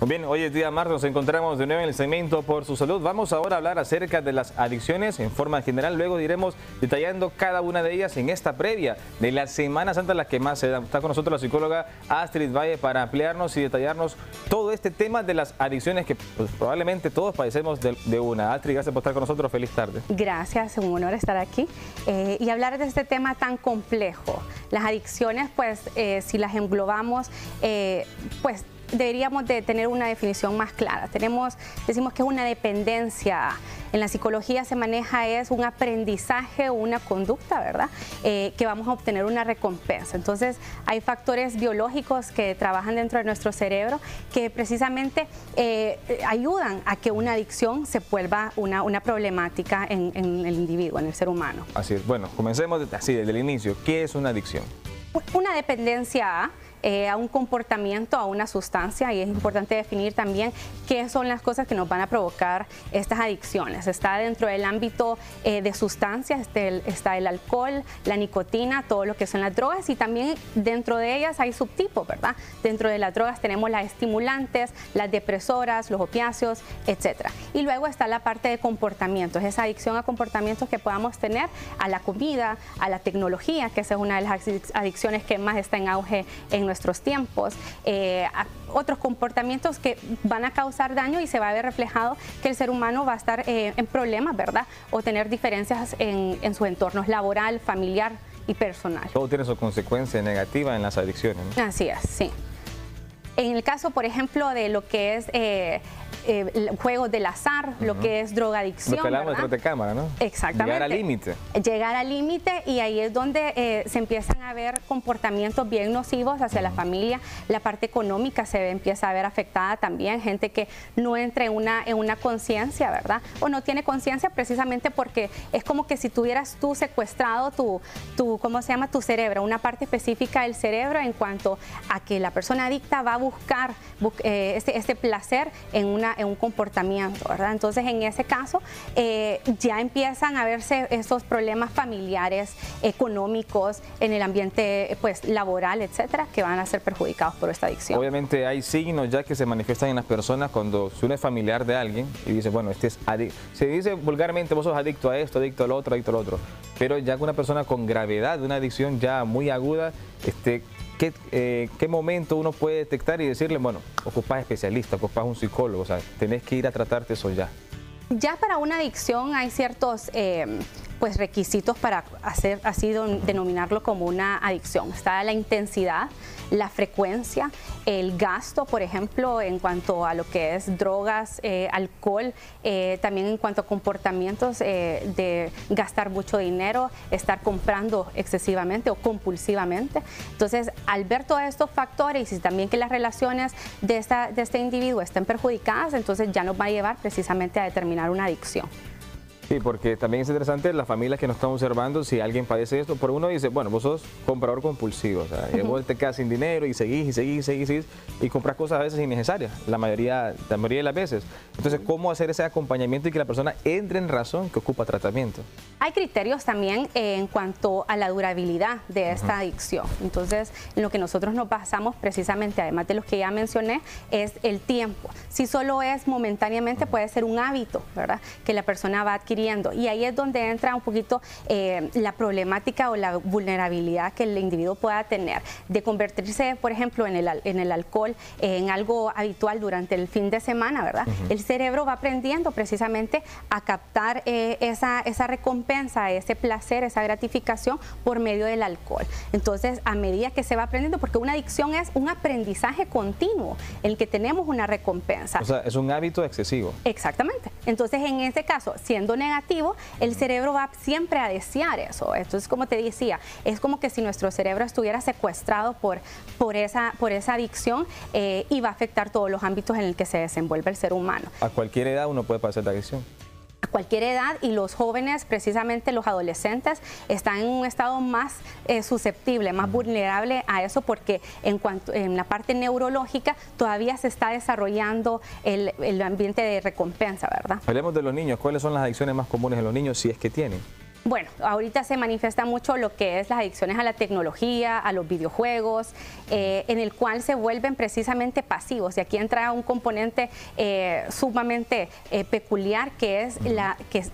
Muy bien, hoy es día martes, nos encontramos de nuevo en el segmento Por su Salud. Vamos ahora a hablar acerca de las adicciones en forma general, luego iremos detallando cada una de ellas en esta previa de la Semana Santa, la que más se da. Está con nosotros la psicóloga Astrid Valle para ampliarnos y detallarnos todo este tema de las adicciones que pues, probablemente todos padecemos de una. Astrid, gracias por estar con nosotros, feliz tarde. Gracias, un honor estar aquí y hablar de este tema tan complejo. Las adicciones, pues, si las englobamos, pues, deberíamos de tener una definición más clara. Decimos que es una dependencia. En la psicología se maneja es un aprendizaje o una conducta, ¿verdad? Que vamos a obtener una recompensa. Entonces, hay factores biológicos que trabajan dentro de nuestro cerebro que precisamente ayudan a que una adicción se vuelva una problemática en el individuo, en el ser humano. Así es. Bueno, comencemos así desde el inicio. ¿Qué es una adicción? Una dependencia a un comportamiento, a una sustancia, y es importante definir también qué son las cosas que nos van a provocar estas adicciones. Está dentro del ámbito de sustancias, está el alcohol, la nicotina, todo lo que son las drogas, y también dentro de ellas hay subtipos, ¿verdad? Dentro de las drogas tenemos las estimulantes, las depresoras, los opiáceos, etc. Y luego está la parte de comportamientos, esa adicción a comportamientos que podamos tener a la comida, a la tecnología, que esa es una de las adicciones que más está en auge en nuestros tiempos, a otros comportamientos que van a causar daño y se va a ver reflejado que el ser humano va a estar en problemas, ¿verdad? O tener diferencias en su entorno laboral, familiar y personal. Todo tiene su consecuencia negativa en las adicciones, ¿no? Así es, sí. En el caso, por ejemplo, de lo que es juegos del azar, lo que es drogadicción. Lo que hablamos detrás de cámara, ¿no? Exactamente. Llegar al límite. Llegar al límite, y ahí es donde se empiezan a ver comportamientos bien nocivos hacia la familia. La parte económica se empieza a ver afectada también. Gente que no entra en una conciencia, ¿verdad? O no tiene conciencia precisamente porque es como que si tuvieras tú secuestrado ¿cómo se llama? Tu cerebro, una parte específica del cerebro en cuanto a que la persona adicta va a buscar este placer en un comportamiento, ¿verdad? Entonces, en ese caso, ya empiezan a verse esos problemas familiares, económicos, en el ambiente pues laboral, etcétera, que van a ser perjudicados por esta adicción. Obviamente hay signos ya que se manifiestan en las personas cuando si uno es familiar de alguien y dice, bueno, este es adicto. Se dice vulgarmente, vos sos adicto a esto, adicto al otro, adicto al otro. Pero ya que una persona con gravedad de una adicción ya muy aguda, ¿qué momento uno puede detectar y decirle, bueno, ocupás especialista, ocupás un psicólogo, o sea, tenés que ir a tratarte eso ya? Ya para una adicción hay ciertos pues requisitos para así denominarlo como una adicción. Está la intensidad, la frecuencia, el gasto, por ejemplo, en cuanto a lo que es drogas, alcohol, también en cuanto a comportamientos de gastar mucho dinero, estar comprando excesivamente o compulsivamente. Entonces, al ver todos estos factores y también que las relaciones de este individuo estén perjudicadas, entonces ya nos va a llevar precisamente a determinar una adicción. Sí, porque también es interesante las familias que nos están observando, si alguien padece esto, por uno dice, bueno, vos sos comprador compulsivo, o sea, vos te quedas sin dinero y seguís y compras cosas a veces innecesarias, la mayoría de las veces. Entonces, ¿cómo hacer ese acompañamiento y que la persona entre en razón que ocupa tratamiento? Hay criterios también en cuanto a la durabilidad de esta adicción. Entonces, en lo que nosotros nos basamos precisamente, además de los que ya mencioné, es el tiempo. Si solo es momentáneamente, puede ser un hábito, ¿verdad?, que la persona va adquiriendo. Y ahí es donde entra un poquito la problemática o la vulnerabilidad que el individuo pueda tener de convertirse, por ejemplo, en el alcohol, en algo habitual durante el fin de semana, ¿verdad? El cerebro va aprendiendo precisamente a captar esa recompensa, ese placer, esa gratificación por medio del alcohol. Entonces, a medida que se va aprendiendo, porque una adicción es un aprendizaje continuo, en el que tenemos una recompensa. O sea, es un hábito excesivo. Exactamente. Entonces, en ese caso, siendo negativo, el cerebro va siempre a desear eso. Entonces, como te decía, es como que si nuestro cerebro estuviera secuestrado por esa adicción y va a afectar todos los ámbitos en el que se desenvuelve el ser humano. A cualquier edad uno puede padecer de adicción. A cualquier edad, y los jóvenes, precisamente los adolescentes, están en un estado más susceptible, más vulnerable a eso, porque en la parte neurológica todavía se está desarrollando el ambiente de recompensa, ¿verdad? Hablemos de los niños. ¿Cuáles son las adicciones más comunes en los niños, si es que tienen? Bueno, ahorita se manifiesta mucho lo que es las adicciones a la tecnología, a los videojuegos, en el cual se vuelven precisamente pasivos. Y aquí entra un componente sumamente peculiar, que es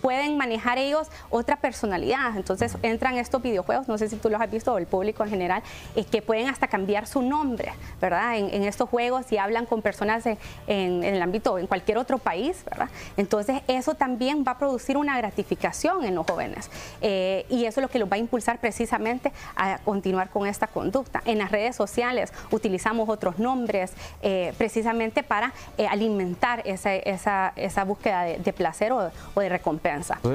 pueden manejar ellos otra personalidad. Entonces entran estos videojuegos, no sé si tú los has visto o el público en general, que pueden hasta cambiar su nombre, ¿verdad? En estos juegos y hablan con personas en el ámbito, en cualquier otro país, ¿verdad? Entonces eso también va a producir una gratificación en los jóvenes y eso es lo que los va a impulsar precisamente a continuar con esta conducta. En las redes sociales utilizamos otros nombres precisamente para alimentar esa búsqueda de placer o de recompensa.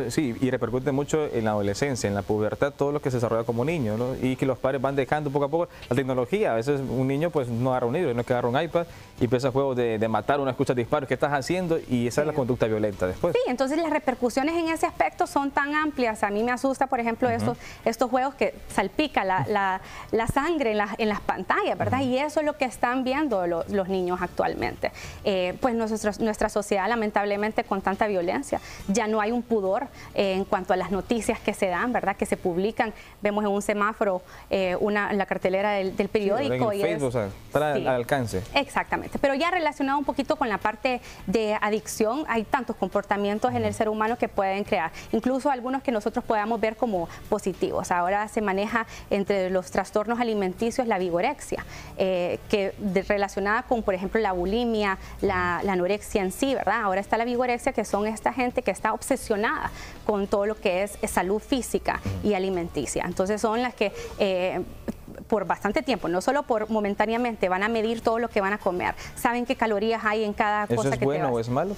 Sí, y repercute mucho en la adolescencia, en la pubertad, todo lo que se desarrolla como niño, ¿no? Y que los padres van dejando poco a poco la tecnología. A veces un niño pues no agarra un libro, no es que agarra un iPad y empieza juegos de matar, uno escucha disparos, ¿qué estás haciendo? Y esa es la conducta violenta después. Sí, entonces las repercusiones en ese aspecto son tan amplias. A mí me asusta, por ejemplo, estos juegos que salpica la sangre en las pantallas, ¿verdad? Y eso es lo que están viendo los niños actualmente. Pues nuestra sociedad, lamentablemente, con tanta violencia, ya no hay un pudor en cuanto a las noticias que se dan, ¿verdad? Que se publican, vemos en un semáforo la cartelera del periódico. Sí, en Facebook, o sea, está al alcance. Exactamente, pero ya relacionado un poquito con la parte de adicción, hay tantos comportamientos en el ser humano que pueden crear, incluso algunos que nosotros podamos ver como positivos. Ahora se maneja entre los trastornos alimenticios la vigorexia, relacionada con, por ejemplo, la bulimia, la anorexia en sí, ¿verdad? Ahora está la vigorexia, que son esta gente que está obsesionada con todo lo que es salud física y alimenticia. Entonces son las que por bastante tiempo, no solo por momentáneamente, van a medir todo lo que van a comer, saben qué calorías hay en cada cosa que te vas. ¿Eso es bueno o es malo?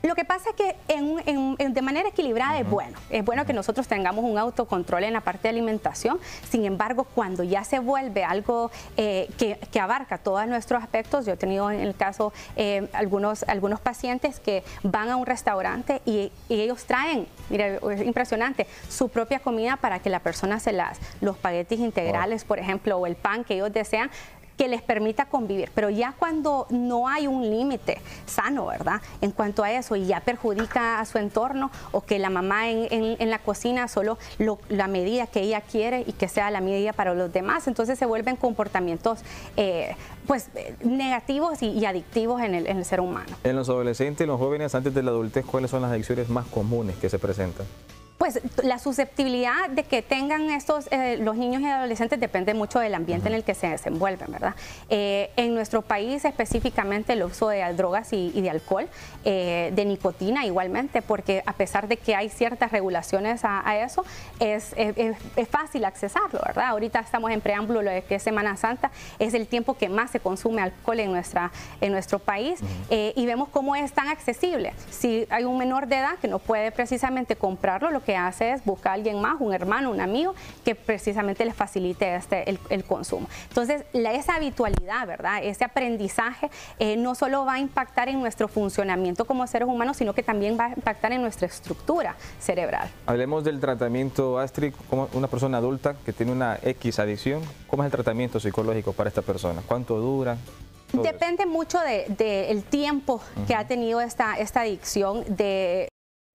Lo que pasa es que de manera equilibrada es bueno que nosotros tengamos un autocontrol en la parte de alimentación. Sin embargo, cuando ya se vuelve algo que abarca todos nuestros aspectos, yo he tenido en el caso algunos pacientes que van a un restaurante y ellos traen, mira, es impresionante, su propia comida para que la persona los espaguetis integrales, por ejemplo, o el pan que ellos desean, que les permita convivir, pero ya cuando no hay un límite sano, ¿verdad? En cuanto a eso, y ya perjudica a su entorno, o que la mamá en la cocina solo la medida que ella quiere y que sea la medida para los demás, entonces se vuelven comportamientos pues negativos y adictivos en el ser humano. En los adolescentes y los jóvenes antes de la adultez, ¿cuáles son las adicciones más comunes que se presentan? Pues la susceptibilidad de que tengan los niños y adolescentes depende mucho del ambiente en el que se desenvuelven, ¿verdad? En nuestro país específicamente el uso de drogas y de alcohol, de nicotina igualmente, porque a pesar de que hay ciertas regulaciones a eso, es fácil accesarlo, ¿verdad? Ahorita estamos en preámbulo, lo de que es Semana Santa, es el tiempo que más se consume alcohol en nuestro país y vemos cómo es tan accesible. Si hay un menor de edad que no puede precisamente comprarlo, lo que hace es buscar a alguien más, un hermano, un amigo, que precisamente les facilite el consumo. Entonces, esa habitualidad, ¿verdad? Ese aprendizaje no solo va a impactar en nuestro funcionamiento como seres humanos, sino que también va a impactar en nuestra estructura cerebral. Hablemos del tratamiento, Astrid, como una persona adulta que tiene una X adicción, ¿cómo es el tratamiento psicológico para esta persona? ¿Cuánto dura? Depende mucho del tiempo que ha tenido esta adicción.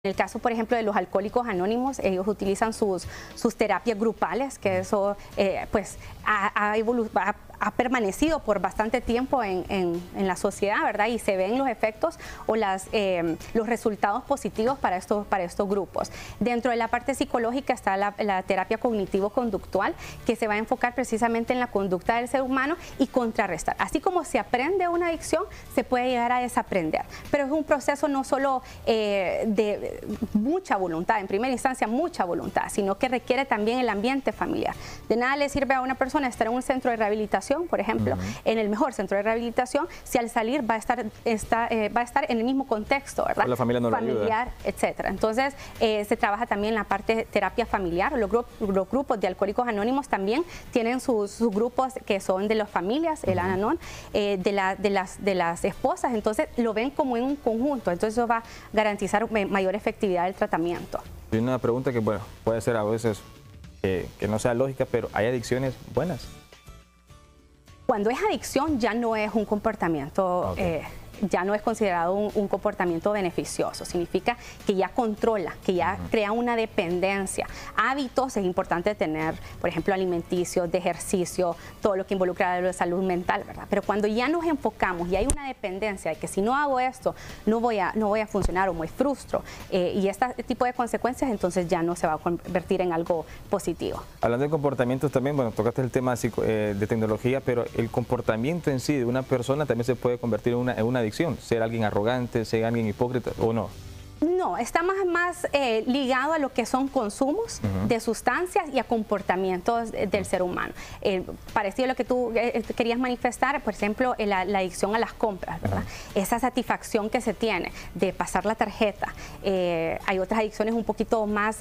En el caso, por ejemplo, de los alcohólicos anónimos, ellos utilizan sus terapias grupales, que eso pues ha permanecido por bastante tiempo en la sociedad, ¿verdad? Y se ven los efectos o los resultados positivos para estos grupos. Dentro de la parte psicológica está la terapia cognitivo-conductual, que se va a enfocar precisamente en la conducta del ser humano y contrarrestar. Así como se aprende una adicción, se puede llegar a desaprender. Pero es un proceso no solo de mucha voluntad, en primera instancia mucha voluntad, sino que requiere también el ambiente familiar. De nada le sirve a una persona estar en un centro de rehabilitación, por ejemplo, en el mejor centro de rehabilitación, si al salir va a estar en el mismo contexto, ¿verdad? La familia no lo ayuda. Familiar, etcétera. Entonces, se trabaja también la parte de terapia familiar. Los grupos de Alcohólicos Anónimos también tienen sus grupos que son de las familias, el Al-Anon, de las esposas. Entonces, lo ven como en un conjunto. Entonces, eso va a garantizar mayor efectividad del tratamiento. Y una pregunta que, bueno, puede ser a veces que no sea lógica, pero ¿hay adicciones buenas? Cuando es adicción ya no es un comportamiento ya no es considerado un comportamiento beneficioso. Significa que ya controla, que ya crea una dependencia. Hábitos es importante tener, por ejemplo, alimenticios, de ejercicio, todo lo que involucra la salud mental, ¿verdad? Pero cuando ya nos enfocamos y hay una dependencia de que si no hago esto, no voy a funcionar o me frustro, y este tipo de consecuencias, entonces ya no se va a convertir en algo positivo. Hablando de comportamientos también, bueno, tocaste el tema de tecnología, pero el comportamiento en sí de una persona también se puede convertir en una adicción, ser alguien arrogante, ser alguien hipócrita o no. No, está más ligado a lo que son consumos de sustancias y a comportamientos del ser humano. Parecido a lo que tú querías manifestar, por ejemplo, la adicción a las compras, ¿verdad? Esa satisfacción que se tiene de pasar la tarjeta. Hay otras adicciones un poquito más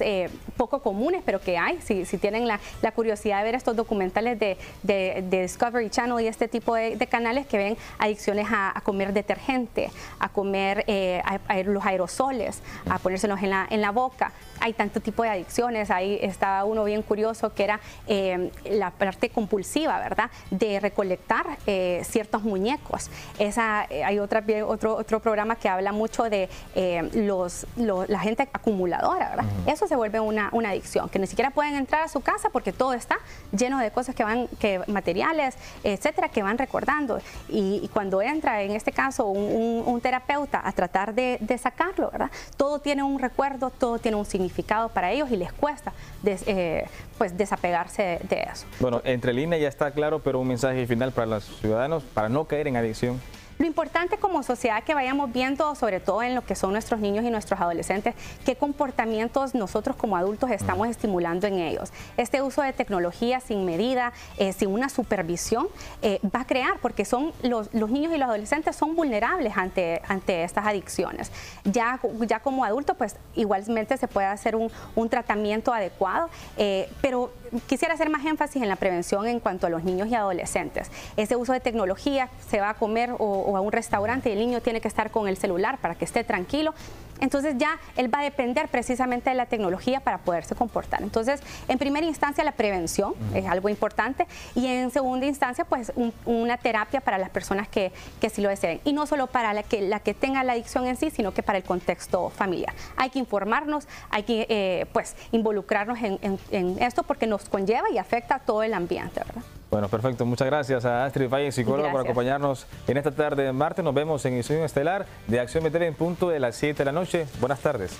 poco comunes, pero que hay. Si tienen la curiosidad de ver estos documentales de Discovery Channel y este tipo de canales que ven adicciones a comer detergente, a comer los aerosoles, a ponérselos en la boca. Hay tanto tipo de adicciones. Ahí estaba uno bien curioso que era la parte compulsiva, ¿verdad? De recolectar ciertos muñecos. Hay otro programa que habla mucho de la gente acumuladora, ¿verdad? Eso se vuelve una adicción, que ni siquiera pueden entrar a su casa porque todo está lleno de cosas materiales, etcétera, que van recordando. Y cuando entra, en este caso, un terapeuta a tratar de sacarlo, ¿verdad? Todo tiene un recuerdo, todo tiene un significado para ellos y les cuesta pues desapegarse de eso. Bueno, entre líneas ya está claro, pero un mensaje final para los ciudadanos para no caer en adicción. Lo importante como sociedad que vayamos viendo, sobre todo en lo que son nuestros niños y nuestros adolescentes, qué comportamientos nosotros como adultos estamos estimulando en ellos. Este uso de tecnología sin medida, sin una supervisión, va a crear, porque los niños y los adolescentes son vulnerables ante estas adicciones. Ya como adulto, pues igualmente se puede hacer un tratamiento adecuado, pero quisiera hacer más énfasis en la prevención en cuanto a los niños y adolescentes. Ese uso de tecnología, se va a comer o a un restaurante y el niño tiene que estar con el celular para que esté tranquilo. Entonces ya él va a depender precisamente de la tecnología para poderse comportar. Entonces, en primera instancia, la prevención es algo importante, y en segunda instancia, pues una terapia para las personas que sí lo deseen. Y no solo para la que tenga la adicción en sí, sino que para el contexto familiar. Hay que informarnos, hay que pues involucrarnos en esto, porque nos conlleva y afecta a todo el ambiente, ¿verdad? Bueno, perfecto. Muchas gracias a Astrid Valle, psicóloga, por acompañarnos en esta tarde de martes. Nos vemos en Edición Estelar de Acción TV en punto de las 7 de la noche. Buenas tardes.